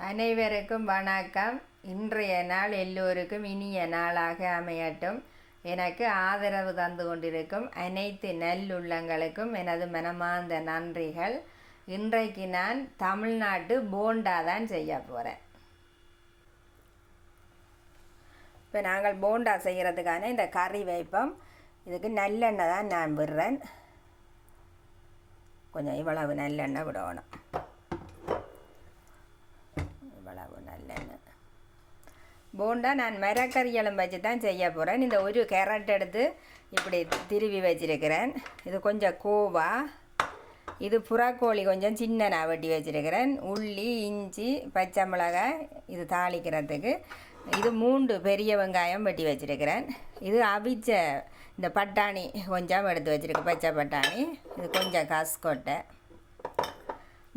அனைவருக்கும் வணக்கம். இன்றைய நாள் எல்லோருக்கும் இனிய நாளாக அமையட்டும். எனக்கு ஆதரவு தந்து கொண்டிருக்கும் அனைத்து நல்லுள்ளங்களுக்கும் எனது மனமார்ந்த நன்றிகள். இன்றைக்கு நான் தமிழ்நாட்டு போண்டா தான் செய்ய போகிறேன். இப்போ நாங்கள் போண்டா செய்கிறதுக்கான இந்த கறி வைப்போம். இதுக்கு நல்லெண்ணெய் தான் நான் விடுறேன். கொஞ்சம் இவ்வளவு நல்லெண்ணெய் விடணும். நல்லெண்ணெய் போண்டா நான் மரக்கறியெல்லாம் வச்சு தான் செய்ய போகிறேன். இந்த ஒரு கேரட் எடுத்து இப்படி திருவி வச்சிருக்கிறேன். இது கொஞ்சம் கோவா, இது புறாக்கோழி கொஞ்சம் சின்னனா வெட்டி வச்சிருக்கிறேன். உள்ளி, இஞ்சி, பச்சை மிளகாய் இது தாளிக்கிறதுக்கு. இது 3 பெரிய வெங்காயம் வெட்டி வச்சிருக்கிறேன். இது அவிச்ச இந்த பட்டாணி கொஞ்சம் எடுத்து வச்சிருக்கேன், பச்சை பட்டாணி. இது கொஞ்சம் காஸ்கொட்டை,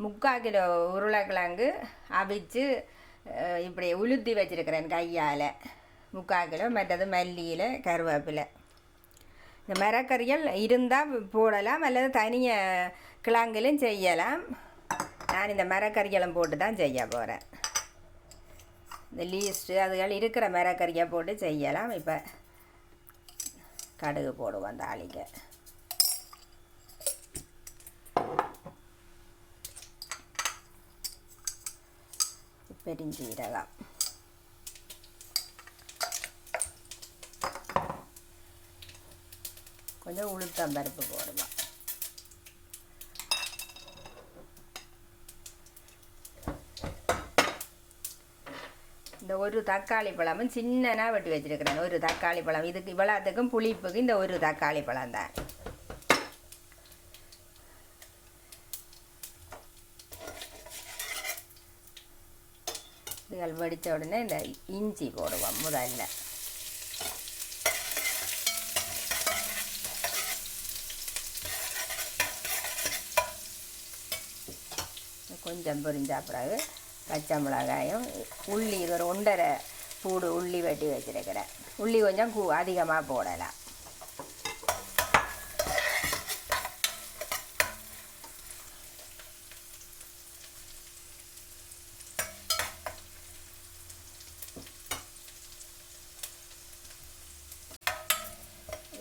3/4 கிலோ உருளைக்கிழங்கு அவிச்சு இப்படி உளுத்தி வச்சுருக்கிறேன் கையால் 3/4 கிலோ. மற்றது மல்லியில் கருவேப்பிலை. இந்த மரக்கறிகள் இருந்தால் போடலாம், அல்லது தனிய கிழங்கிலும் செய்யலாம். நான் இந்த மரக்கறிகளும் போட்டு தான் செய்ய போகிறேன். இந்த லீஸ்ட்டு அதுகள் இருக்கிற மரக்கறியை போட்டு செய்யலாம். இப்போ கடுகு போடுவோம் தாளிக்க. பெருஞ்சீரகம், கொஞ்சம் உளுத்தம் பருப்பு போடுவோம். இந்த ஒரு தக்காளி பழமும் சின்னனா வெட்டி வச்சிருக்கிறேன். ஒரு தக்காளி பழம், இதுக்கு இவ்வளோத்துக்கும் புளிப்புக்கு இந்த ஒரு தக்காளி பழம் தான். இதுகள் வெடித்த உடனே இந்த இஞ்சி போடுவோம் முதல்ல. கொஞ்சம் பொரிஞ்சா பிறகு பச்சை மிளகாயும், உள்ளி இது ஒரு 1.5 பூடு உள்ளி வெட்டி வச்சிருக்கிறேன். உள்ளி கொஞ்சம் அதிகமாக போடலாம்.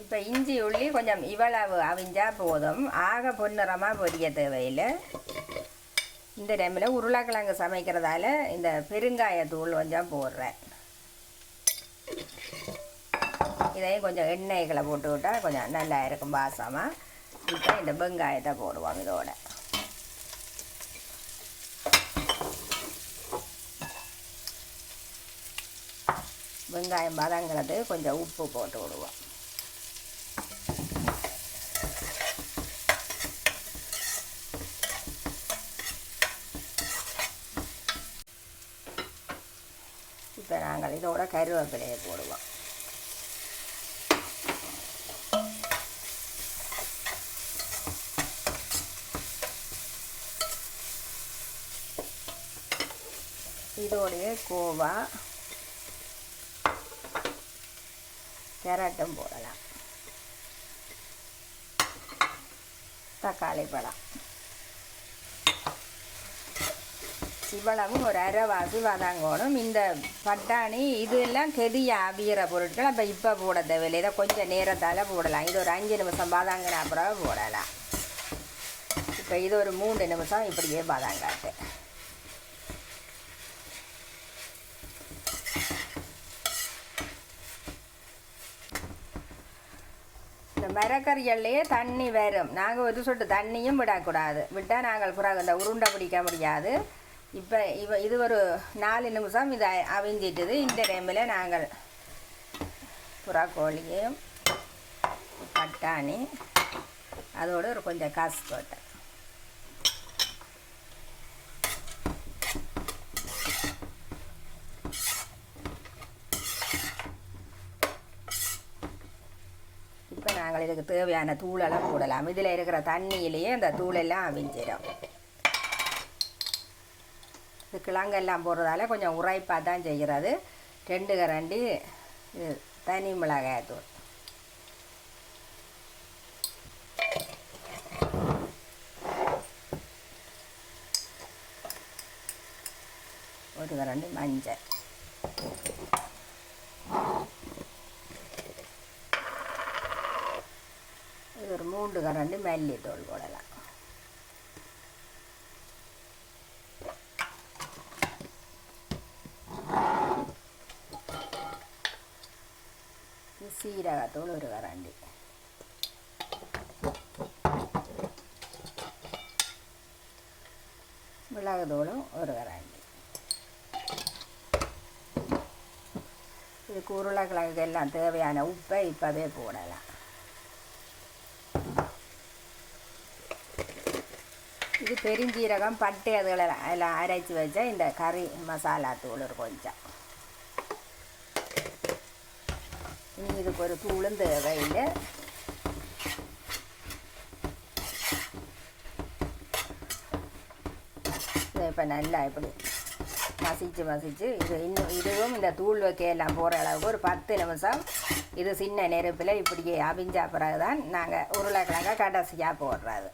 இப்போ இஞ்சி உள்ளி கொஞ்சம் இவ்வளவு அவிஞ்சால் போதும், ஆக பொன்னிறமாக பொரிய தேவையில்லை. இந்த டைமில் உருளைக்கிழங்கு சமைக்கிறதால இந்த பெருங்காயத்தூள் கொஞ்சம் போடுறேன். இதையும் கொஞ்சம் எண்ணெய்களை போட்டு விட்டால் கொஞ்சம் நல்லா இருக்கும் வாசமாக. இப்போ இந்த வெங்காயத்தை போடுவோம் இதோட. வெங்காயம் வதங்கிறது கொஞ்சம் உப்பு போட்டு விடுவோம். இப்போ நாங்கள் இதோட கருவேப்பிலையை போடுவோம். இதோடைய கோவா, கேரட்டும் போடலாம். தக்காளி பழம் இவ்வளவும் ஒரு அரைவாசி வதங்கணும். இந்த பட்டாணி இதெல்லாம் கெதிய அவிகிற பொருட்கள். அப்போ இப்போ போட தேவையில்லை, இதை கொஞ்சம் நேரத்தால் போடலாம். இது ஒரு 5 நிமிஷம் வதங்கின அப்புறம் போடலாம். இப்போ இது ஒரு 3 நிமிஷம் இப்படியே வதங்காட்டு. இந்த மரக்கறிகள்லேயே தண்ணி வரும். நாங்கள் ஒரு சொட்டு தண்ணியும் விடக்கூடாது. விட்டால் நாங்கள் பிறகு இந்த உருண்டை பிடிக்க முடியாது. இப்போ இது ஒரு 4 நிமிஷம் இதை அவிஞ்சிட்டுது. இந்த டைமில் நாங்கள் புறாக்கோழியும், பட்டாணி, அதோடு ஒரு கொஞ்சம் காஸ்கோட்டை, இப்போ நாங்கள் இதுக்கு தேவையான தூளெல்லாம் போடலாம். இதில் இருக்கிற தண்ணியிலேயே அந்த தூளெல்லாம் அவிஞ்சிடும். இது கிழங்கெல்லாம் போடுறதால கொஞ்சம் உரைப்பாக தான் செய்கிறது. 2 கரண்டி இது தனி மிளகாய்த்தூள், ஒரு கரண்டி மஞ்சள், இது ஒரு 3 கரண்டி மல்லித்தூள் போடலாம். சீரகத்தூள் ஒரு கரண்டி, மிளகுத்தூளும் ஒரு கரண்டி. இதுக்கு உருளைக்கிழங்குக்கு எல்லாம் தேவையான உப்பை இப்போவே போடலாம். இது பெருஞ்சீரகம், பட்டை அதுகளெல்லாம் எல்லாம் அரைச்சி வச்சா இந்த கறி மசாலா தூள் ஒரு கொஞ்சம். இனி இதுக்கு ஒரு தூளும் தேவையில்லை. இப்போ நல்லா இப்படி மசிச்சு இதுவும் இந்த தூள் வைக்கையெல்லாம் போகிற அளவுக்கு ஒரு 10 நிமிஷம் இது சின்ன நெருப்பில் இப்படியே அவிஞ்சா பிறகு தான் நாங்கள் உருளைக்கிழங்க கடைசியாக போடுறது.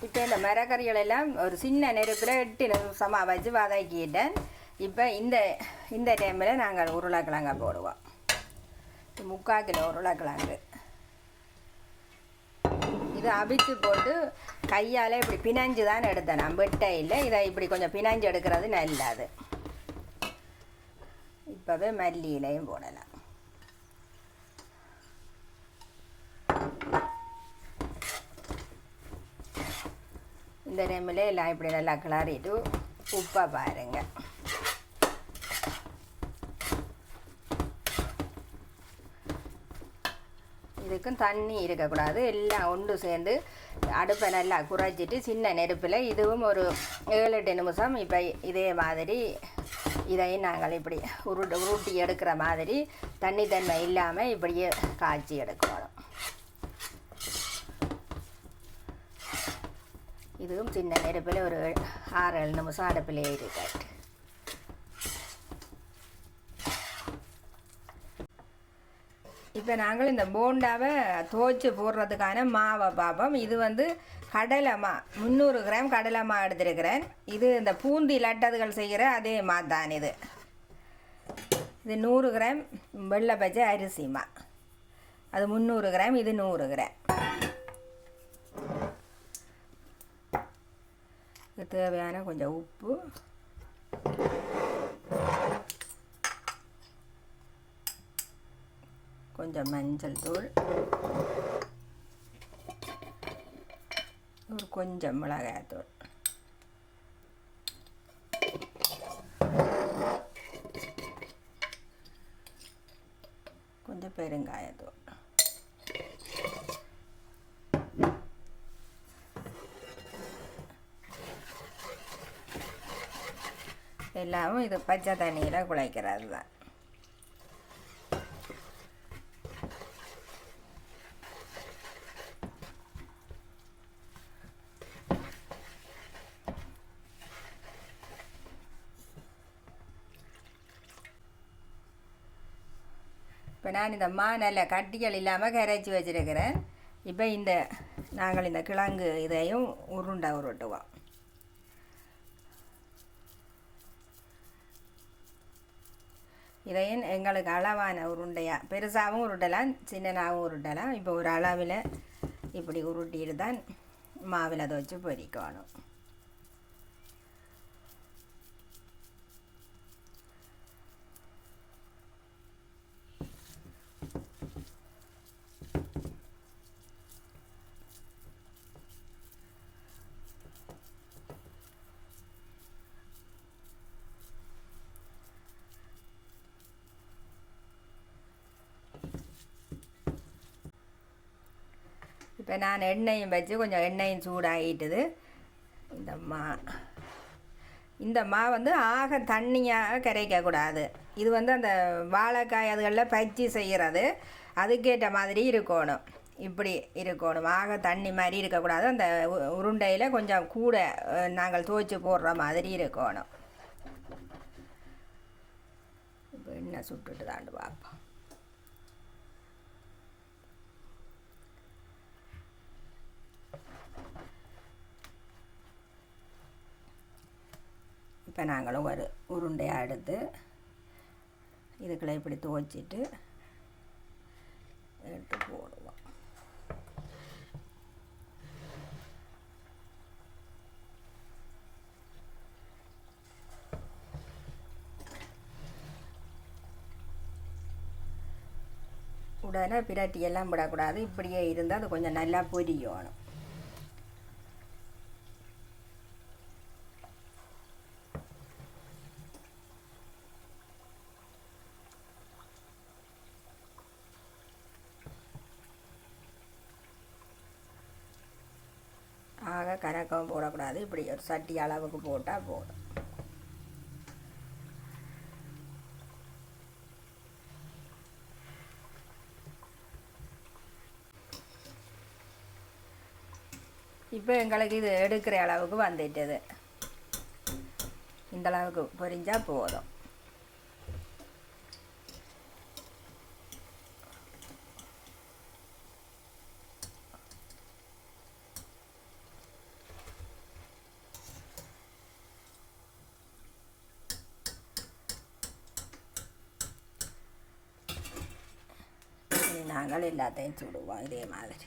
இப்போ இந்த மரக்கறிகளெல்லாம் ஒரு சின்ன நெருப்பில் 8 நிமிஷமாக வச்சு வதக்கிட்டேன். இப்போ இந்த டைமில் நாங்கள் உருளைக்கிழங்க போடுவோம். 3/4 கிலோ உருளைக்கிழங்கு இது அவிச்சு போட்டு கையால் இப்படி பிணைஞ்சு தான் எடுத்தேன். நான் வெட்டை இல்லை, இதை இப்படி கொஞ்சம் பிணைஞ்சு எடுக்கிறது நல்லது. இப்போவே மல்லி இலையும் போடலாம். இந்த டைமில் எல்லாம் இப்படி நல்லா கிளறிட்டு உப்பை பாருங்க. இதுக்கும் தண்ணி இருக்கக்கூடாது. எல்லாம் ஒன்று சேர்ந்து அடுப்பை நல்லா குறைச்சிட்டு சின்ன நெருப்பில் இதுவும் ஒரு 7-8 நிமிஷம் இப்போ இதே மாதிரி இதையும் நாங்கள் இப்படி உருட்டி எடுக்கிற மாதிரி தண்ணி இல்லாமல் இப்படியே காய்ச்சி எடுக்கணும். இதுவும் சின்ன நெருப்பில் ஒரு 6-7 நிமிஷம் அடுப்பில் ஏறிக்காட்டு. இப்போ நாங்கள் இந்த போண்டாவை துவைச்சி போடுறதுக்கான மாவை பார்ப்போம். இது வந்து கடலை மா 300 கிராம் கடலை மா எடுத்துருக்கிறேன். இது இந்த பூந்தி லட்டதுகள் செய்கிற அதே மா தான். இது 100 கிராம் வெள்ளை பச்சை அரிசி மா, அது 300 கிராம், இது 100 கிராம். இது தேவையான கொஞ்சம் உப்பு, கொஞ்சம் மஞ்சள் தூள், ஒரு கொஞ்சம் மிளகாய்த்தூள், கொஞ்சம் பெருங்காயத்தூள். எல்லாமும் இது பச்சை தண்ணியில் குழைக்கிறது தான். இப்போ நான் இந்த மா நல்ல கட்டிகள் இல்லாமல் கரைச்சி வச்சுருக்கிறேன். இப்போ நாங்கள் இந்த கிழங்கு இதையும் உருட்டுவோம். இதையும் எங்களுக்கு அளவான உருண்டையாக பெருசாகவும் உருட்டலாம், சின்னனாகவும் உருட்டலாம். இப்போ ஒரு அளவில் இப்படி உருட்டிட்டு தான் மாவில் அதை வச்சு பொரிக்கணும். இப்போ நான் எண்ணெயும் வச்சு கொஞ்சம் எண்ணெயும் சூடாகிட்டுது. இந்த மா வந்து ஆக தண்ணியாக கரைக்கக்கூடாது. இது வந்து அந்த வாழைக்காய் அதுகளில் பச்சி செய்கிறது, அதுக்கேற்ற மாதிரி இருக்கணும். இப்படி இருக்கணும், ஆக தண்ணி மாதிரி இருக்கக்கூடாது. அந்த உருண்டையில் கொஞ்சம் கூட நாங்கள் துவைச்சி போடுற மாதிரி இருக்கணும். இப்போ எண்ணெய் சுட்டுட்டு தாண்டு பார்ப்போம். இப்போ நாங்களும் ஒரு உருண்டையாக எடுத்து இதுக்குள்ளே இப்படி துவைச்சிட்டு எடுத்து போடுவோம். உடனே பிரட்டியெல்லாம் விடக்கூடாது, இப்படியே இருந்தால் அது கொஞ்சம் நல்லா பொரியணும். ஆக கணக்கவும் போடக்கூடாது, இப்படி ஒரு சட்டி அளவுக்கு போட்டால் போதும். இப்போ எங்களுக்கு இது எடுக்கிற அளவுக்கு வந்துட்டது. இந்த அளவுக்கு பொரிஞ்சால் போதும். நாங்கள் எல்லாத்தையும் சுடுவோம் இதே மாதிரி.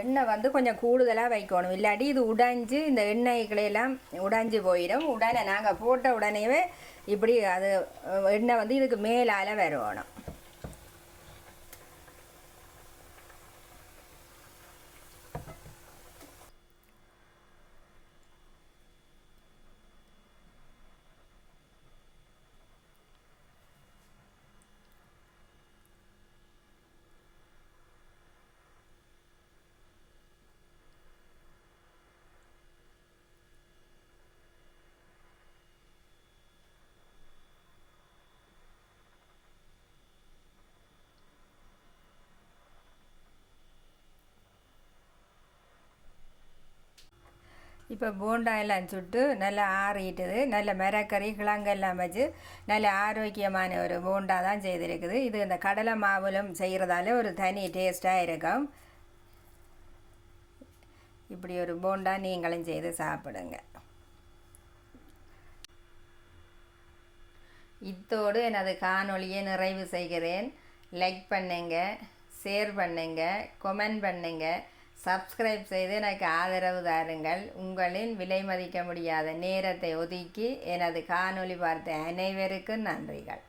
எண்ணெய் வந்து கொஞ்சம் கூடுதலாக வைக்கணும், இல்லாட்டி இது உடைஞ்சு இந்த எண்ணெய்களெல்லாம் உடைஞ்சு போயிடும். உடனே நாங்கள் போட்ட உடனேவே இப்படி அது எண்ணெய் வந்து இதுக்கு மேலால் வரணும். இப்போ போண்டா எல்லாம் சுட்டு நல்லா ஆறிட்டுது. நல்ல மரக்கறி கிழங்கெல்லாம் வச்சு நல்ல ஆரோக்கியமான ஒரு போண்டா தான் செய்திருக்குது. இது இந்த கடலை மாவுலும் செய்கிறதால ஒரு தனி டேஸ்ட்டாக இருக்கும். இப்படி ஒரு போண்டா நீங்களும் செய்து சாப்பிடுங்க. இத்தோடு எனது காணொளியை நிறைவு செய்கிறேன். லைக் பண்ணுங்க, ஷேர் பண்ணுங்க, கமெண்ட் பண்ணுங்க, சப்ஸ்கிரைப் செய்து எனக்கு ஆதரவு தாருங்கள். உங்களின் விலை மதிக்க முடியாத நேரத்தை ஒதுக்கி எனது காணொளி பார்த்த அனைவருக்கும் நன்றிகள்.